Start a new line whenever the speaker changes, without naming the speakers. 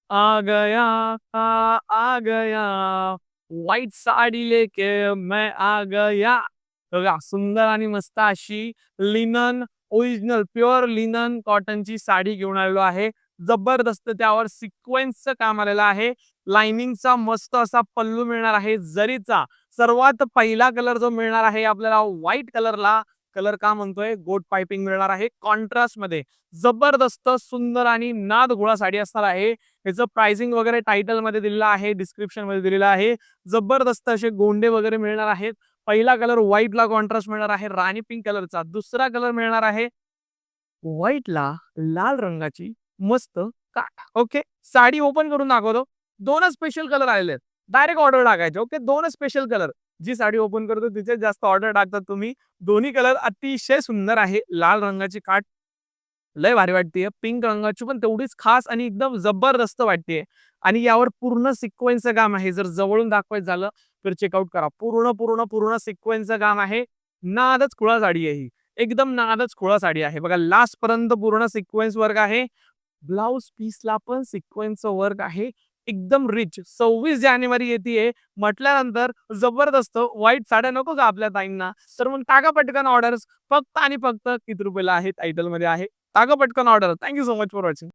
आ गया आ गया white sari लेके मैं आ गया. बघा सुंदर आणि मस्त अशी लिनन ओरिजिनल प्युअर लिनन कॉटनची साडी घेऊन आलेलो आहे. जबरदस्त त्यावर सिक्वेन्सचं काम आलेलं आहे. लाइनिंगचा मस्त असा पल्लू मिळणार आहे जरीचा. सर्वात पहिला कलर जो मिळणार आहे आपल्याला व्हाईट कलरला. कलर का म्हणतोय गोट पाइपिंग मिळणार आहे कॉन्ट्रास्ट मध्ये. जबरदस्त सुंदर आणि नादघोळा साडी असणार आहे. याचं प्राइसिंग वगैरे टायटल मध्ये दिलेलं आहे, डिस्क्रिप्शन मध्ये दिलेलं आहे. जबरदस्त असे गोंडे वगैरे मिळणार आहेत. पहिला कलर व्हाईटला कॉन्ट्रास्ट मिळणार आहे राणी पिंक कलरचा. दुसरा कलर मिळणार आहे व्हाईटला लाल रंगाची मस्त काठ. ओके, साडी ओपन करून दाखवतो. दोनच स्पेशल कलर आलेले आहेत. डायरेक्ट ऑर्डर टाकायचे. ओके, दोनच स्पेशल कलर. जी साडी ओपन करतो तिचे जास्त ऑर्डर टाकतात तुम्ही. दोन्ही कलर अतिशय सुंदर आहे. लाल रंगाची काठ लय भारी वाटतेय. पिंक रंगाची पण तेवढीच खास आणि एकदम जबरदस्त वाटतेय. आणि यावर पूर्ण सिक्वेन्सचं काम आहे. जर जवळून दाखवायचं झालं तर चेकआउट करा. पूर्ण पूर्ण पूर्ण सिक्वेन्सचं काम आहे. नादच खुळा साडी आहे ही. एकदम नादच खुळा साडी आहे. बघा लास्ट पर्यंत पूर्ण सिक्वेन्स वर्क आहे. ब्लाउज पीसला पण सिक्वेन्सचं वर्क आहे. एकदम रिच. 26 जानेवारी येते म्हटल्यानंतर जबरदस्त व्हाईट साड्या नको का आपल्या ताईंना? तर मग टाका पटकन ऑर्डर. फक्त आणि फक्त किती रुपयाला आहे टायटल मध्ये आहे. टाका पटकन order. Thank you so much for watching.